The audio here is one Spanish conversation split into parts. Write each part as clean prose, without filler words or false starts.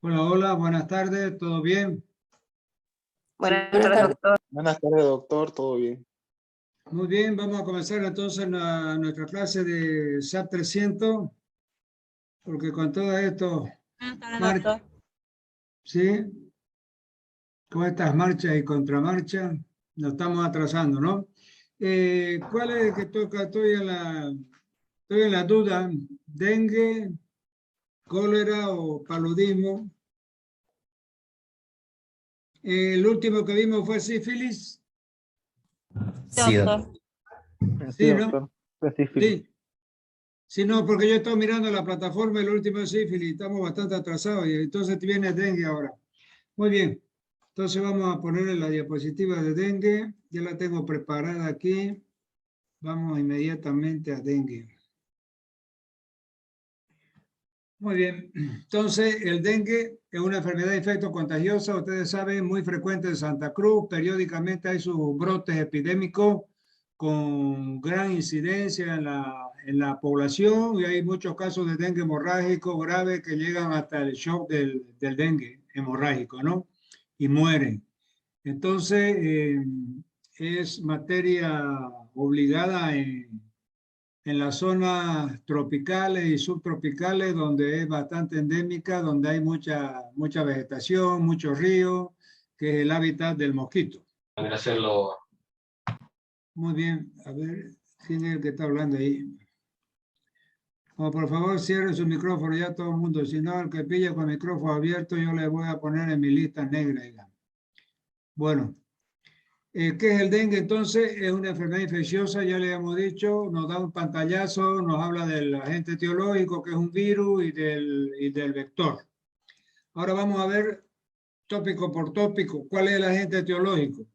Hola, hola, buenas tardes, ¿todo bien? Buenas Buenas tardes, tardes. doctor. Buenas tardes, doctor. ¿Todo bien? Muy bien, vamos a comenzar entonces nuestra clase de SAP 300, porque con todo esto, Buenas tardes, mar- doctor. ¿sí? Con estas marchas y contramarchas, nos estamos atrasando, ¿no? ¿Cuál es el que toca? Estoy en la duda, dengue, cólera o paludismo. El último que vimos fue sífilis, Sí, doctor. Sí, ¿sí, no? doctor. Fue sífilis. Sí. Sí, no, porque yo estoy mirando la plataforma, el último es sífilis, estamos bastante atrasados y entonces viene dengue ahora. Muy bien, entonces vamos a ponerle la diapositiva de dengue, ya la tengo preparada aquí, vamos inmediatamente a dengue. Muy bien, entonces el dengue es una enfermedad de infecto contagiosa, ustedes saben, muy frecuente en Santa Cruz, periódicamente hay sus brotes epidémicos con gran incidencia en la población y hay muchos casos de dengue hemorrágico grave que llegan hasta el shock del dengue hemorrágico, ¿no? Y mueren. Entonces, es materia obligada en las zonas tropicales y subtropicales, donde es bastante endémica, donde hay mucha vegetación, muchos ríos, que es el hábitat del mosquito. Hacerlo. Muy bien, a ver, ¿quién es el que está hablando ahí? Oh, por favor, cierre su micrófono ya todo el mundo, si no, el que pilla con el micrófono abierto, yo le voy a poner en mi lista negra. Digamos. Bueno. ¿Qué es el dengue? Entonces, es una enfermedad infecciosa, ya le hemos dicho, nos da un pantallazo, nos habla del agente etiológico, que es un virus, y del vector. Ahora vamos a ver tópico por tópico, ¿cuál es el agente etiológico?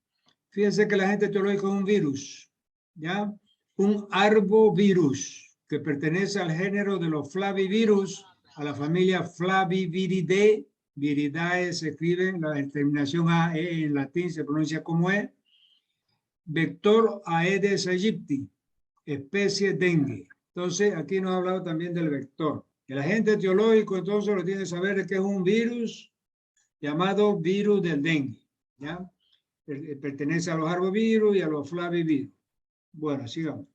Fíjense que el agente etiológico es un virus, ¿ya? Un arbovirus, que pertenece al género de los flavivirus, a la familia Flaviviridae. Viridae se escribe, la terminación AE en latín se pronuncia como E. Vector Aedes aegypti, especie dengue. Entonces, aquí nos ha hablado también del vector. El agente etiológico, entonces, lo tiene que saber que es un virus llamado virus del dengue. ¿Ya? Pertenece a los arbovirus y a los flavivirus. Bueno, sigamos.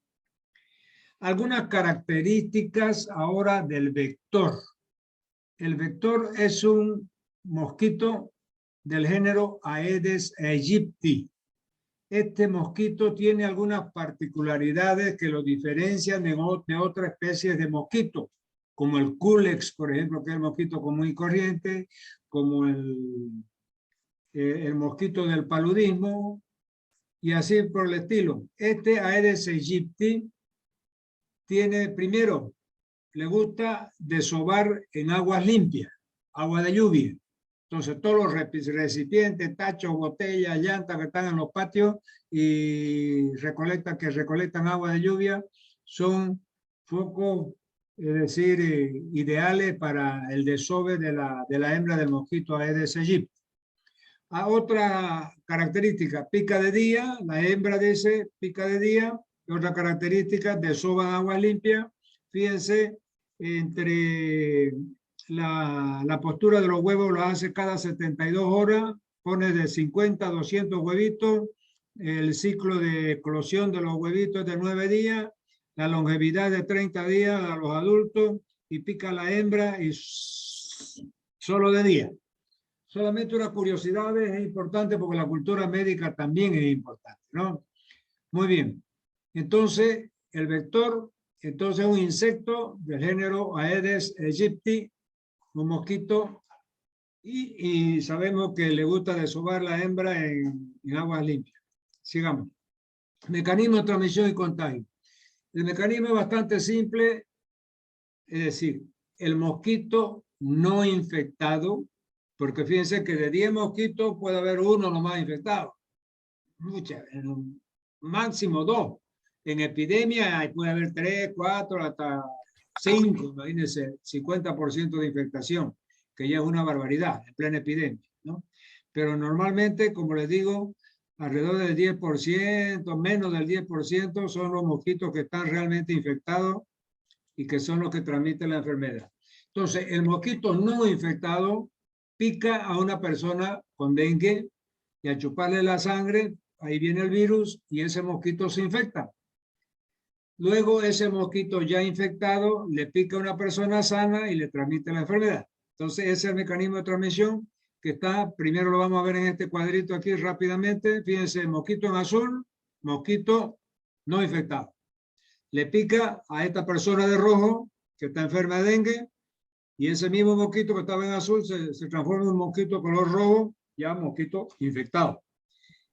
Algunas características ahora del vector. El vector es un mosquito del género Aedes aegypti. Este mosquito tiene algunas particularidades que lo diferencian de otras especies de mosquito, como el Culex, por ejemplo, que es el mosquito común y corriente, como el mosquito del paludismo, y así por el estilo. Este Aedes aegypti tiene, primero, le gusta desovar en aguas limpias, agua de lluvia. Entonces, todos los recipientes, tachos, botellas, llantas que están en los patios y que recolectan agua de lluvia son focos, es decir, ideales para el desove de la hembra del mosquito Aedes aegypti. Otra característica, pica de día, la hembra dice pica de día, y otra característica, desovan agua limpia. Fíjense, entre la postura de los huevos lo hace cada 72 horas, pone de 50 a 200 huevitos, el ciclo de eclosión de los huevitos es de 9 días, la longevidad de 30 días a los adultos, y pica la hembra y solo de día. Solamente una curiosidad, es importante porque la cultura médica también es importante, ¿no? Muy bien. Entonces, el vector, entonces es un insecto del género Aedes aegypti, un mosquito, y sabemos que le gusta desovar la hembra en aguas limpias. Sigamos. Mecanismo de transmisión y contagio. El mecanismo es bastante simple, es decir, el mosquito no infectado, porque fíjense que de 10 mosquitos puede haber uno nomás infectado. Muchas, en un máximo 2. En epidemia puede haber 3, 4, hasta 5, imagínense, 50% de infectación, que ya es una barbaridad en plena epidemia, ¿no? Pero normalmente, como les digo, alrededor del 10%, menos del 10% son los mosquitos que están realmente infectados y que son los que transmiten la enfermedad. Entonces, el mosquito no infectado pica a una persona con dengue y al chuparle la sangre, ahí viene el virus y ese mosquito se infecta. Luego ese mosquito ya infectado le pica a una persona sana y le transmite la enfermedad. Entonces ese es el mecanismo de transmisión que está, primero lo vamos a ver en este cuadrito aquí rápidamente. Fíjense, mosquito en azul, mosquito no infectado. Le pica a esta persona de rojo que está enferma de dengue y ese mismo mosquito que estaba en azul se transforma en un mosquito color rojo, ya mosquito infectado.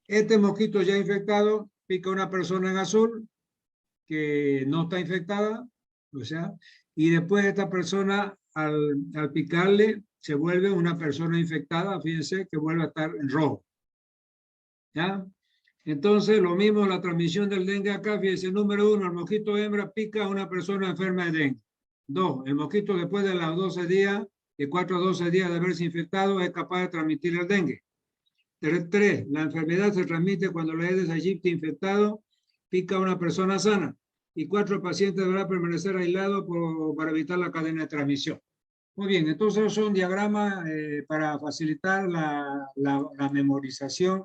Este mosquito ya infectado pica a una persona en azul que no está infectada, o sea, y después esta persona al picarle se vuelve una persona infectada, fíjense que vuelve a estar en rojo. ¿Ya? Entonces, lo mismo la transmisión del dengue acá, fíjense, número 1, el mosquito hembra pica a una persona enferma de dengue. 2, el mosquito después de los 12 días, de 4 a 12 días de haberse infectado, es capaz de transmitir el dengue. 3, la enfermedad se transmite cuando el Aedes aegypti infectado pica a una persona sana. Y 4, el paciente deberá permanecer aislado para evitar la cadena de transmisión. Muy bien, entonces son diagramas para facilitar la memorización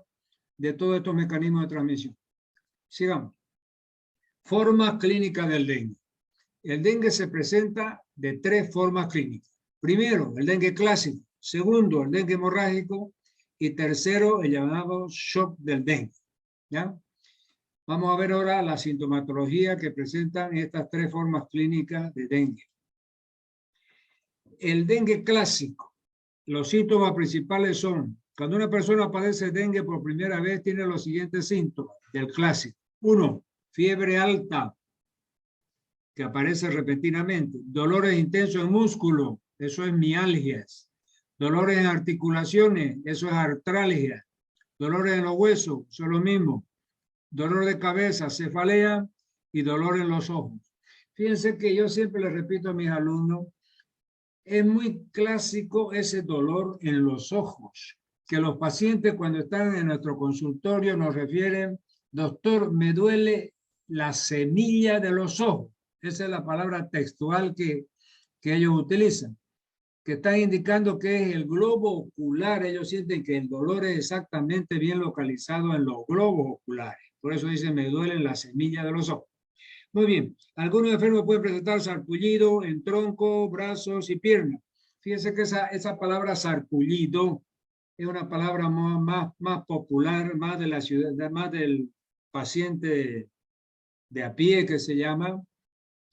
de todos estos mecanismos de transmisión. Sigamos. Formas clínicas del dengue. El dengue se presenta de 3 formas clínicas. Primero, el dengue clásico. Segundo, el dengue hemorrágico. Y tercero, el llamado shock del dengue. ¿Ya? Vamos a ver ahora la sintomatología que presentan estas 3 formas clínicas de dengue. El dengue clásico. Los síntomas principales son, cuando una persona padece dengue por primera vez, tiene los siguientes síntomas del clásico. 1, fiebre alta, que aparece repentinamente. Dolores intensos en músculo, eso es mialgias. Dolores en articulaciones, eso es artralgia. Dolores en los huesos, eso es lo mismo. Dolor de cabeza, cefalea y dolor en los ojos. Fíjense que yo siempre les repito a mis alumnos, es muy clásico ese dolor en los ojos, que los pacientes cuando están en nuestro consultorio nos refieren, doctor, me duele la semilla de los ojos. Esa es la palabra textual que ellos utilizan, que están indicando que es el globo ocular. Ellos sienten que el dolor es exactamente bien localizado en los globos oculares. Por eso dicen, me duele la semilla de los ojos. Muy bien, algunos enfermos pueden presentar sarpullido en tronco, brazos y piernas. Fíjense que esa palabra sarpullido es una palabra más popular, más de la ciudad, más del paciente de a pie que se llama,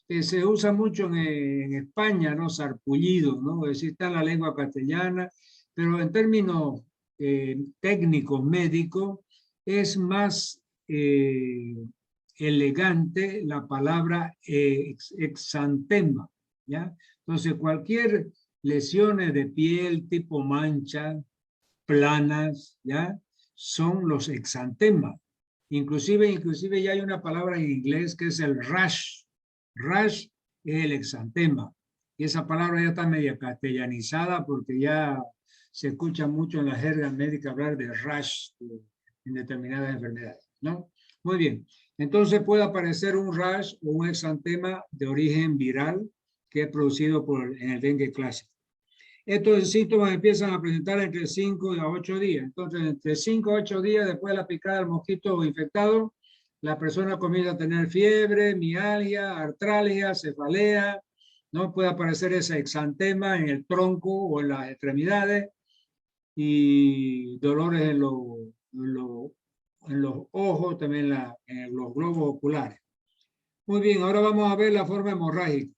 que se usa mucho en España, ¿no? Sarpullido, ¿no? Es decir, está en la lengua castellana, pero en términos técnicos, médicos, es más elegante la palabra exantema, ¿ya? Entonces, cualquier lesiones de piel tipo mancha, planas, ¿ya? Son los exantemas. Inclusive ya hay una palabra en inglés que es el rash. Rash es el exantema. Y esa palabra ya está media castellanizada porque ya se escucha mucho en la jerga médica hablar de rash en determinadas enfermedades, ¿no? Muy bien. Entonces puede aparecer un rash o un exantema de origen viral que es producido en el dengue clásico. Estos síntomas empiezan a presentar entre 5 a 8 días. Entonces, entre 5 a 8 días después de la picada del mosquito infectado, la persona comienza a tener fiebre, mialgia, artralgia, cefalea, ¿no? Puede aparecer ese exantema en el tronco o en las extremidades y dolores en los ojos, también en los globos oculares. Muy bien, ahora vamos a ver la forma hemorrágica.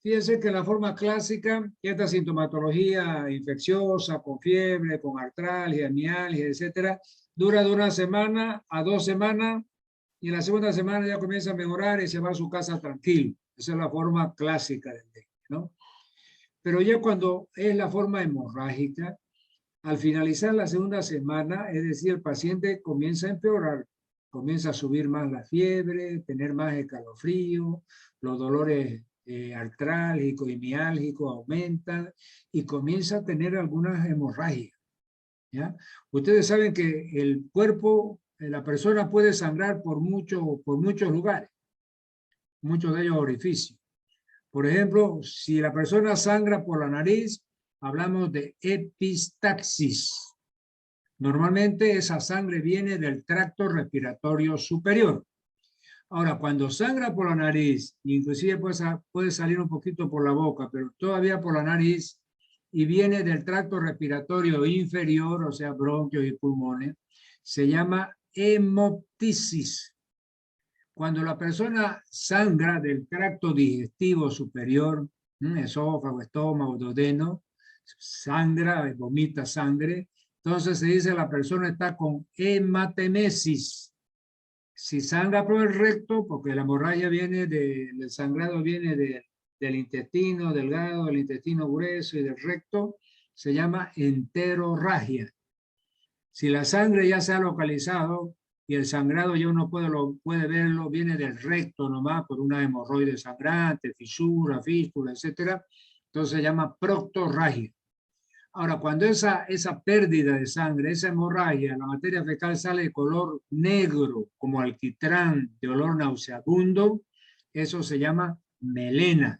Fíjense que la forma clásica, esta sintomatología infecciosa, con fiebre, con artralgia, mialgia, etcétera, dura de 1 semana a 2 semanas y en la segunda semana ya comienza a mejorar y se va a su casa tranquilo. Esa es la forma clásica del dengue, ¿no? Pero ya cuando es la forma hemorrágica, al finalizar la segunda semana, es decir, el paciente comienza a empeorar, comienza a subir más la fiebre, tener más escalofrío, los dolores artrálgicos y miálgicos aumentan y comienza a tener algunas hemorragias, ¿ya? Ustedes saben que el cuerpo, la persona puede sangrar por muchos lugares, muchos de ellos orificios. Por ejemplo, si la persona sangra por la nariz, hablamos de epistaxis. Normalmente esa sangre viene del tracto respiratorio superior. Ahora, cuando sangra por la nariz, inclusive puede salir un poquito por la boca, pero todavía por la nariz, y viene del tracto respiratorio inferior, o sea, bronquios y pulmones, se llama hemoptisis. Cuando la persona sangra del tracto digestivo superior, esófago, estómago, duodeno, sangra, vomita sangre, entonces se dice la persona está con hematemesis. Si sangra por el recto, porque la hemorragia viene el sangrado viene del intestino delgado, del intestino grueso y del recto, se llama enterorragia. Si la sangre ya se ha localizado y el sangrado ya uno puede verlo, viene del recto nomás por una hemorroide sangrante, fisura, fístula, etcétera, entonces se llama proctorragia. Ahora, cuando esa pérdida de sangre, esa hemorragia, la materia fecal sale de color negro, como alquitrán, de olor nauseabundo, eso se llama melena.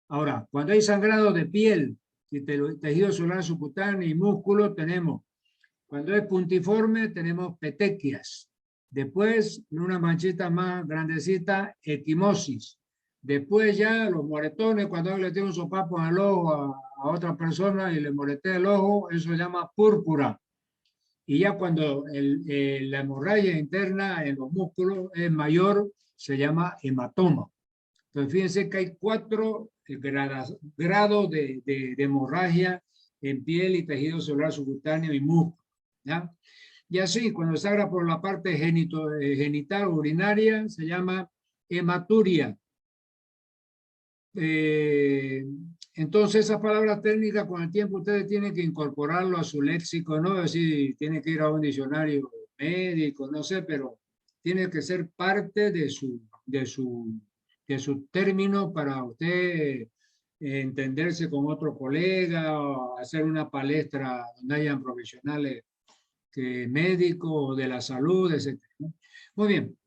Ahora, cuando hay sangrado de piel, tejido celular subcutáneo y músculo, tenemos, cuando es puntiforme, tenemos petequias. Después, una manchita más grandecita, equimosis. Después ya los moretones, cuando le tiene un sopapo en el ojo a otra persona y le moretea el ojo, eso se llama púrpura. Y ya cuando la hemorragia interna en los músculos es mayor, se llama hematoma. Entonces fíjense que hay 4 grados de hemorragia en piel y tejido celular subcutáneo y músculo, ¿ya? Y así, cuando sangra por la parte genital urinaria, se llama hematuria. Entonces, esas palabras técnicas con el tiempo ustedes tienen que incorporarlo a su léxico, no decir, tiene que ir a un diccionario médico, no sé, pero tiene que ser parte de su término para usted entenderse con otro colega o hacer una palestra donde hayan profesionales médicos de la salud, etc. Muy bien.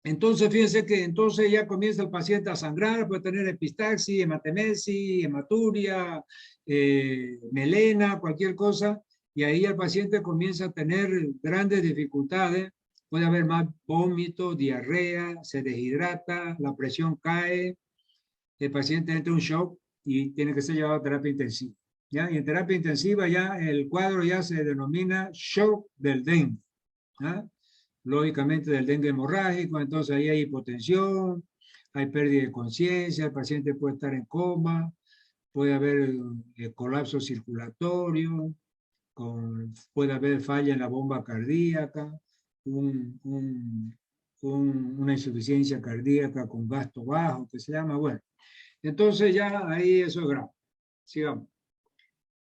Entonces, fíjense que entonces ya comienza el paciente a sangrar, puede tener epistaxis, hematemesis, hematuria, melena, cualquier cosa, y ahí el paciente comienza a tener grandes dificultades, puede haber más vómito, diarrea, se deshidrata, la presión cae, el paciente entra en un shock y tiene que ser llevado a terapia intensiva. ¿Ya? Y en terapia intensiva ya el cuadro ya se denomina shock del dengue. ¿Ya? Lógicamente del dengue hemorrágico, entonces ahí hay hipotensión, hay pérdida de conciencia, el paciente puede estar en coma, puede haber colapso circulatorio, puede haber falla en la bomba cardíaca, una insuficiencia cardíaca con gasto bajo, que se llama, bueno. Entonces ya ahí eso es grave. Sigamos.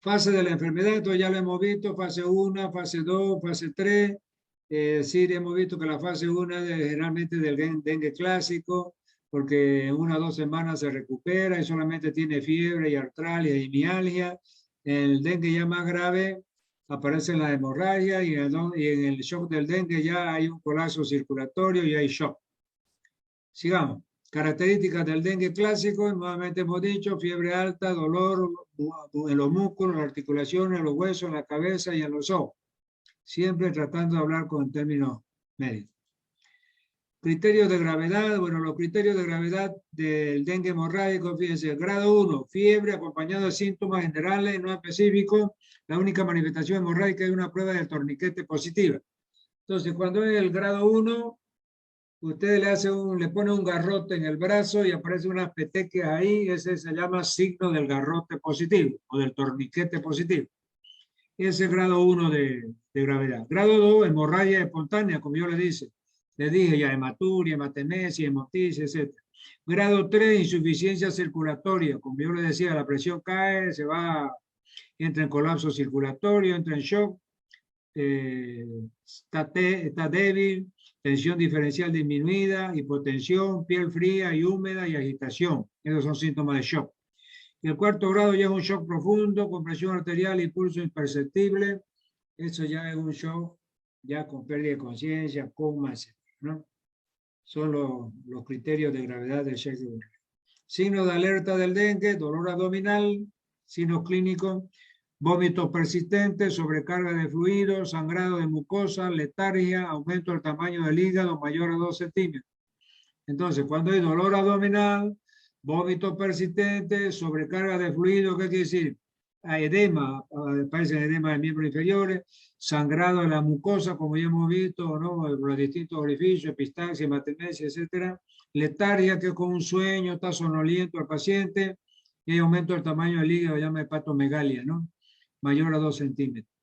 Fase de la enfermedad, entonces ya lo hemos visto, fase 1, fase 2, fase 3. Sí, hemos visto que la fase 1 es generalmente del dengue clásico, porque en 1 o 2 semanas se recupera y solamente tiene fiebre y artralgia y mialgia. El dengue ya más grave aparece en la hemorragia y en el shock del dengue ya hay un colapso circulatorio y hay shock. Sigamos. Características del dengue clásico, nuevamente hemos dicho, fiebre alta, dolor en los músculos, las articulaciones, en los huesos, en la cabeza y en los ojos. Siempre tratando de hablar con términos médicos. Criterios de gravedad, bueno, los criterios de gravedad del dengue hemorrágico, fíjense, grado 1, fiebre acompañado de síntomas generales no específicos, la única manifestación hemorrágica es una prueba del torniquete positiva. Entonces, cuando es el grado 1, usted le pone un garrote en el brazo y aparece unas petequias ahí, ese se llama signo del garrote positivo o del torniquete positivo. Ese es el grado 1 de gravedad. Grado 2, hemorragia espontánea, como yo le dije ya, hematuria, hematemesis, hemoptisis, etc. Grado 3, insuficiencia circulatoria, como yo le decía, la presión cae, entra en colapso circulatorio, entra en shock, está débil, tensión diferencial disminuida, hipotensión, piel fría y húmeda y agitación. Esos son síntomas de shock. El 4º grado ya es un shock profundo, con presión arterial y pulso imperceptible. Eso ya es un shock ya con pérdida de conciencia, coma, etc., ¿no? Son los criterios de gravedad del shock. Signos de alerta del dengue, dolor abdominal, Signos clínicos: vómitos persistentes, sobrecarga de fluidos, sangrado de mucosa, letargia, aumento del tamaño del hígado mayor a 2 centímetros. Entonces, cuando hay dolor abdominal, vómitos persistentes, sobrecarga de fluido, ¿qué quiere decir? Hay edema, aparecen edema de miembros inferiores, sangrado de la mucosa, como ya hemos visto, ¿no? Los distintos orificios, epistaxia, hematemesia, etcétera. Letargia, que es con un sueño, está sonoliento el paciente, y hay aumento del tamaño del hígado, llama hepatomegalia, ¿no? Mayor a 2 centímetros.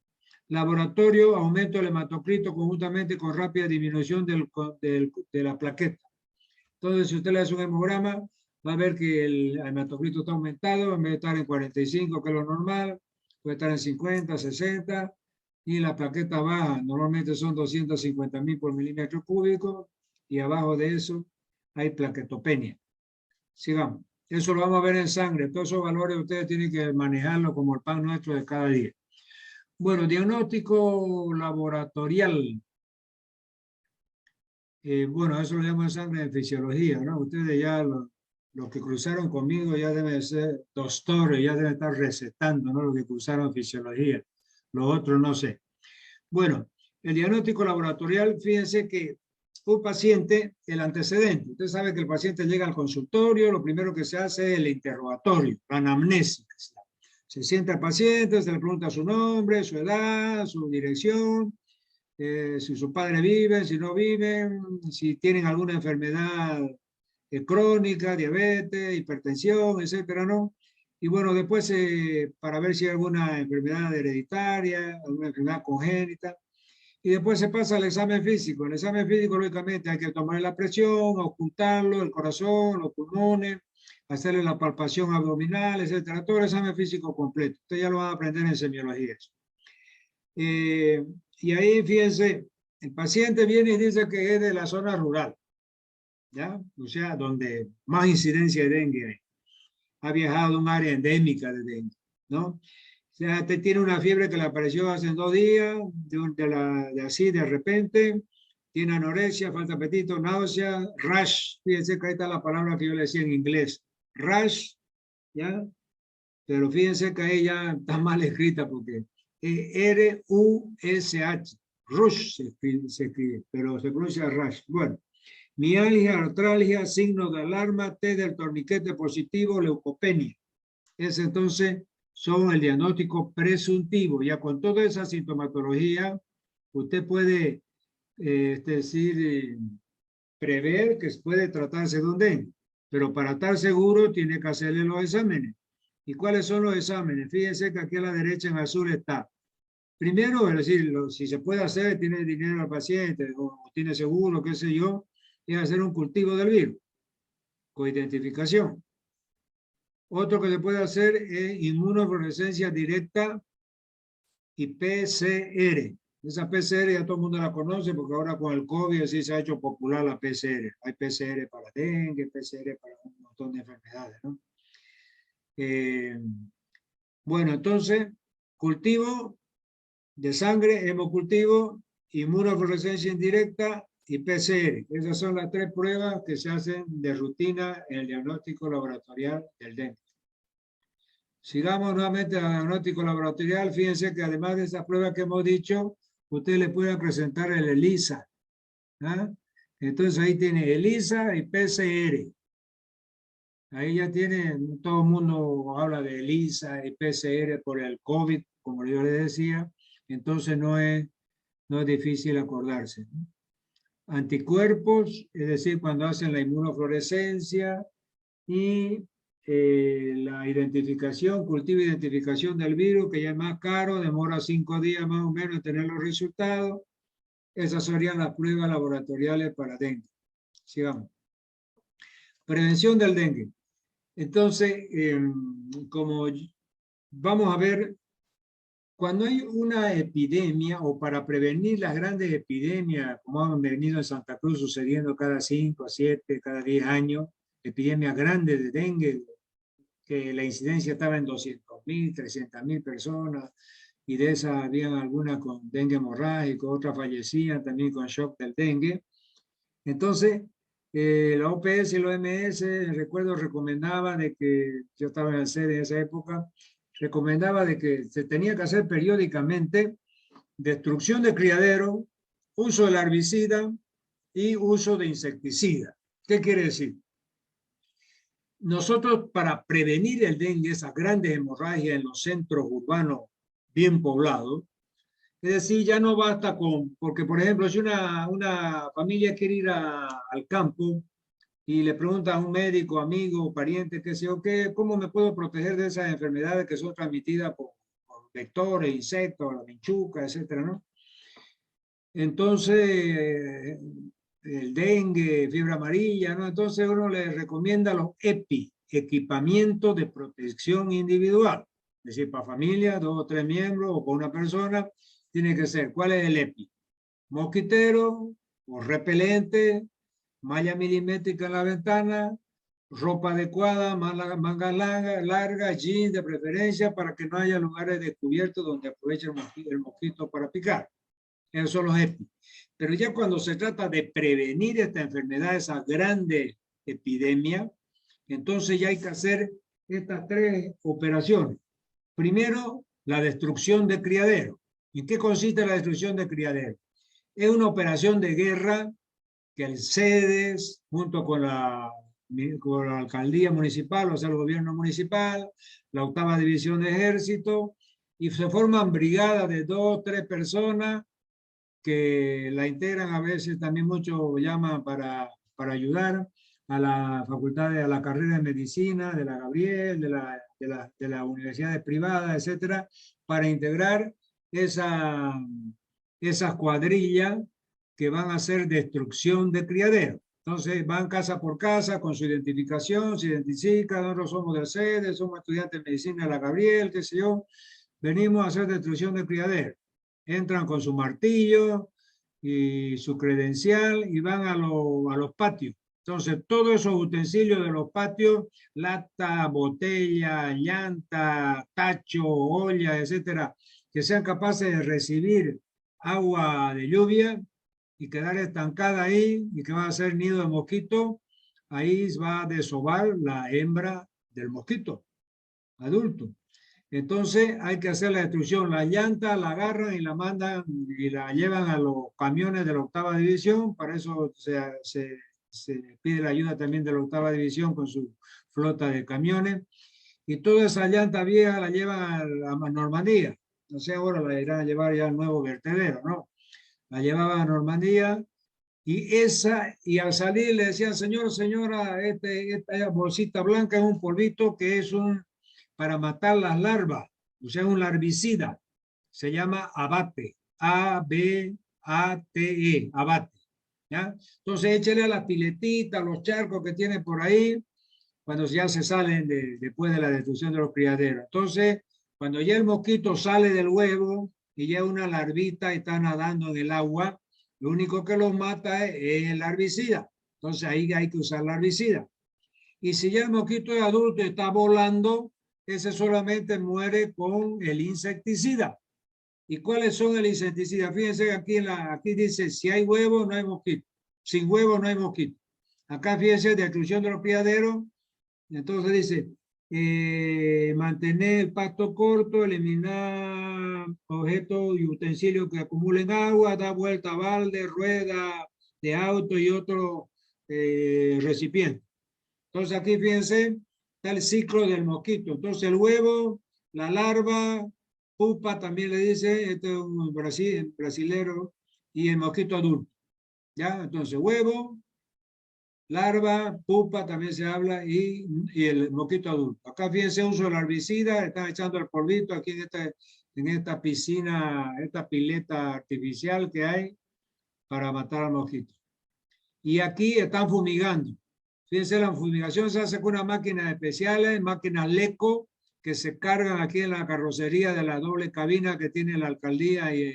Laboratorio: aumento del hematocrito conjuntamente con rápida disminución de la plaqueta. Entonces, si usted le hace un hemograma, va a ver que el hematocrito está aumentado, en vez de estar en 45, que es lo normal, puede estar en 50, 60, y la plaqueta baja, normalmente son 250.000 por milímetro cúbico, y abajo de eso hay plaquetopenia. Sigamos. Eso lo vamos a ver en sangre. Todos esos valores ustedes tienen que manejarlo como el pan nuestro de cada día. Bueno, diagnóstico laboratorial. Bueno, eso lo llamo sangre de fisiología, ¿no? Ustedes ya, los que cruzaron conmigo ya deben ser doctores, ya deben estar recetando, ¿no? Los que cruzaron fisiología. Los otros no sé. Bueno, el diagnóstico laboratorial, fíjense que un paciente, el antecedente. Usted sabe que el paciente llega al consultorio, lo primero que se hace es el interrogatorio, la anamnesis. Se sienta el paciente, se le pregunta su nombre, su edad, su dirección, si sus padres viven, si no viven, si tienen alguna enfermedad crónica, diabetes, hipertensión, etcétera, ¿no? Y bueno, después para ver si hay alguna enfermedad hereditaria, alguna enfermedad congénita. Y después se pasa al examen físico. El examen físico, lógicamente, hay que tomar la presión, ocultarlo, el corazón, los pulmones, hacerle la palpación abdominal, etcétera. Todo el examen físico completo. Ustedes ya lo van a aprender en semiología. Y ahí, fíjense, el paciente viene y dice que es de la zona rural, ¿ya? O sea, donde más incidencia de dengue hay. Ha viajado a un área endémica de dengue, ¿no? O sea, usted tiene una fiebre que le apareció hace 2 días, de así de repente, tiene anorexia, falta de apetito, náusea, rash, fíjense que ahí está la palabra que yo le decía en inglés, rash, ¿ya? Pero fíjense que ahí ya está mal escrita porque R-U-S-H, rush se escribe, pero se pronuncia rash. Bueno, mialgia, artralgia, signos de alarma, T del torniquete positivo, leucopenia. Ese entonces son el diagnóstico presuntivo. Ya con toda esa sintomatología, usted puede, prever que puede tratarse de un dengue, pero para estar seguro tiene que hacerle los exámenes. ¿Y cuáles son los exámenes? Fíjense que aquí a la derecha en azul está. Primero, es decir, si se puede hacer, tiene dinero al paciente o tiene seguro, qué sé yo, es hacer un cultivo del virus con identificación. Otro que se puede hacer es inmunofluorescencia directa y PCR. Esa PCR ya todo el mundo la conoce porque ahora con el COVID sí se ha hecho popular la PCR. Hay PCR para dengue, PCR para un montón de enfermedades, ¿no? Bueno, entonces, cultivo de sangre, hemocultivo, inmunofluorescencia indirecta y PCR. Esas son las 3 pruebas que se hacen de rutina en el diagnóstico laboratorial del dengue. Sigamos nuevamente al diagnóstico laboratorial. Fíjense que además de esas pruebas que hemos dicho, usted le puede presentar el ELISA. ¿Ah? Entonces ahí tiene ELISA y PCR. Ahí ya tiene, todo el mundo habla de ELISA y PCR por el COVID, como yo les decía. Entonces no es difícil acordarse, ¿no? Anticuerpos, es decir, cuando hacen la inmunofluorescencia y la identificación, cultivo e identificación del virus, que ya es más caro, demora 5 días más o menos en tener los resultados. Esas serían las pruebas laboratoriales para dengue. Sigamos. Prevención del dengue. Entonces, como vamos a ver, cuando hay una epidemia o para prevenir las grandes epidemias, como han venido en Santa Cruz sucediendo cada 5, 7, cada 10 años, epidemias grandes de dengue, que la incidencia estaba en 200.000, 300.000 personas, y de esas habían algunas con dengue hemorrágico, otras fallecían también con shock del dengue. Entonces, la OPS y la OMS, recuerdo, recomendaban de que yo estaba en el sede en esa época, recomendaba de que se tenía que hacer periódicamente destrucción de criadero, uso del herbicida y uso de insecticida. ¿Qué quiere decir? Nosotros, para prevenir el dengue, esas grandes hemorragias en los centros urbanos bien poblados, es decir, ya no basta con, porque por ejemplo, si una familia quiere ir al campo y le pregunta a un médico, amigo, pariente, qué sé yo, ¿cómo me puedo proteger de esas enfermedades que son transmitidas por vectores, insectos, la vinchuca, etcétera, ¿no? Entonces, el dengue, fiebre amarilla, ¿no? Entonces uno le recomienda los EPI, equipamientos de protección individual. Es decir, para familia, 2 o 3 miembros o para una persona, tiene que ser, ¿cuál es el EPI? Mosquitero o repelente, malla milimétrica en la ventana, ropa adecuada, manga larga, jeans de preferencia para que no haya lugares descubiertos donde aproveche el mosquito para picar. Esos son los EPI. Pero ya cuando se trata de prevenir esta enfermedad, esa grande epidemia, entonces ya hay que hacer estas 3 operaciones. Primero, la destrucción de criadero. ¿En qué consiste la destrucción de criadero? Es una operación de guerra que el CEDES, junto con la alcaldía municipal, o sea, el gobierno municipal, la 8ª División de Ejército, y se forman brigadas de 2 o 3 personas que la integran a veces, también muchos llaman para ayudar a la facultad, a la carrera de medicina, de la Gabriel, de las universidades privadas, etcétera, para integrar esas cuadrillas que van a hacer destrucción de criadero. Entonces van casa por casa con su identificación, se identifican, nosotros somos del CEDES, somos estudiantes de medicina de la Gabriel, qué sé yo, venimos a hacer destrucción de criadero. Entran con su martillo y su credencial y van a los patios. Entonces, todos esos utensilios de los patios, lata, botella, llanta, tacho, olla, etcétera, que sean capaces de recibir agua de lluvia y quedar estancada ahí y que va a ser nido de mosquito, ahí va a desovar la hembra del mosquito adulto. Entonces hay que hacer la destrucción. La llanta la agarran y la mandan y la llevan a los camiones de la 8ª División. Para eso se pide la ayuda también de la 8ª División con su flota de camiones. Y toda esa llanta vieja la llevan a Normandía. No sé, ahora la irán a llevar ya al nuevo vertedero, ¿no? La llevaban a Normandía y al salir le decían, señora, esta bolsita blanca es un polvito que es para matar las larvas, o sea, un larvicida, se llama abate, A-B-A-T-E, abate, ¿ya? Entonces échale a las piletitas, a los charcos que tiene por ahí, cuando ya se salen después de la destrucción de los criaderos. Entonces, cuando ya el mosquito sale del huevo y ya una larvita está nadando en el agua, lo único que los mata es el larvicida. Entonces ahí hay que usar larvicida. Y si ya el mosquito es adulto y está volando, ese solamente muere con el insecticida. ¿Y cuáles son el insecticida? Fíjense que aquí dice, si hay huevo, no hay mosquito. Sin huevo, no hay mosquito. Acá fíjense, destrucción de los criaderos. Entonces dice, mantener el pasto corto, eliminar objetos y utensilios que acumulen agua, dar vuelta a balde, rueda de auto y otros recipientes. Entonces aquí fíjense, está el ciclo del mosquito. Entonces el huevo, la larva, pupa también le dice, este es un brasilero, y el mosquito adulto. ¿Ya? Entonces huevo, larva, pupa también se habla, y el mosquito adulto. Acá fíjense uso del herbicida, están echando el polvito aquí en esta piscina, esta pileta artificial que hay para matar al mosquito. Y aquí están fumigando. Fíjense, la fumigación se hace con unas máquinas especiales, máquinas LECO, que se cargan aquí en la carrocería de la doble cabina que tiene la alcaldía y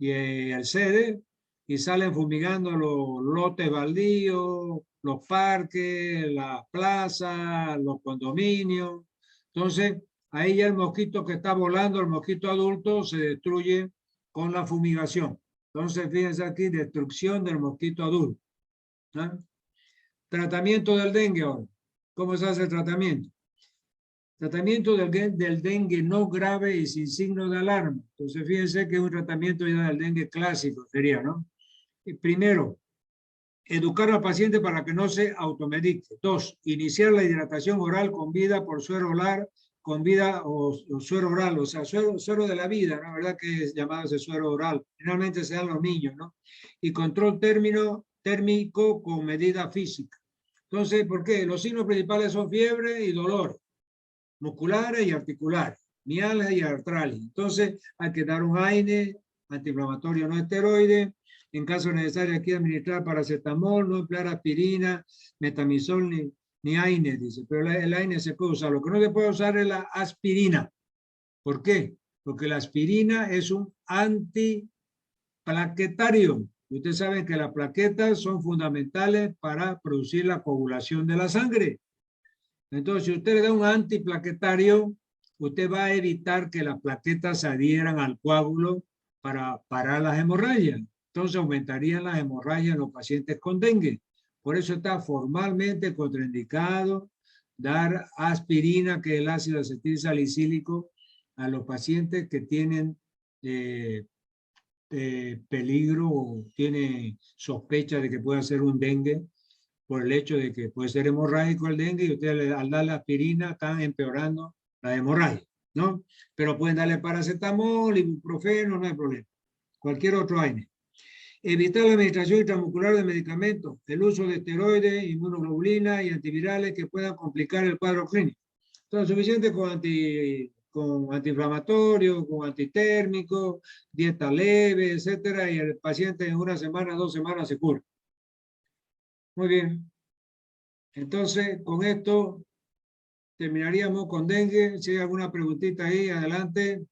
el sede, y salen fumigando los lotes baldíos, los parques, las plazas, los condominios. Entonces, ahí ya el mosquito que está volando, el mosquito adulto, se destruye con la fumigación. Entonces, fíjense aquí, destrucción del mosquito adulto, ¿no? Tratamiento del dengue ahora. ¿Cómo se hace el tratamiento? Tratamiento del dengue no grave y sin signo de alarma. Entonces, fíjense que es un tratamiento ya del dengue clásico, sería, ¿no? Primero, educar al paciente para que no se automedique. 2, iniciar la hidratación oral con vida por suero oral, con vida o suero oral, o sea, suero de la vida, ¿no? ¿Verdad que es llamado ese suero oral? Generalmente se dan los niños, ¿no? Y control térmico con medida física. Entonces, ¿por qué? Los signos principales son fiebre y dolor, musculares y articulares, mialgia y artralgia. Entonces, hay que dar un AINE, antiinflamatorio no esteroide. En caso necesario, aquí administrar paracetamol, no emplear aspirina, metamizol ni AINE, dice. Pero el AINE se puede usar. Lo que no se puede usar es la aspirina. ¿Por qué? Porque la aspirina es un antiplaquetario. Ustedes saben que las plaquetas son fundamentales para producir la coagulación de la sangre. Entonces, si usted le da un antiplaquetario, usted va a evitar que las plaquetas se adhieran al coágulo para parar las hemorragias. Entonces, aumentarían las hemorragias en los pacientes con dengue. Por eso está formalmente contraindicado dar aspirina, que es el ácido acetil salicílico, a los pacientes que tienen peligro o tienen sospecha de que pueda ser un dengue, por el hecho de que puede ser hemorrágico el dengue y ustedes al darle aspirina están empeorando la hemorragia, ¿no? Pero pueden darle paracetamol, ibuprofeno, no hay problema. Cualquier otro AINE. Evitar la administración intramuscular de medicamentos, el uso de esteroides, inmunoglobulina y antivirales que puedan complicar el cuadro clínico. Entonces, suficiente con antiinflamatorio, con antitérmico, dieta leve, etcétera, y el paciente en 1 semana, 2 semanas se cura. Muy bien. Entonces, con esto terminaríamos con dengue. Si hay alguna preguntita ahí, adelante.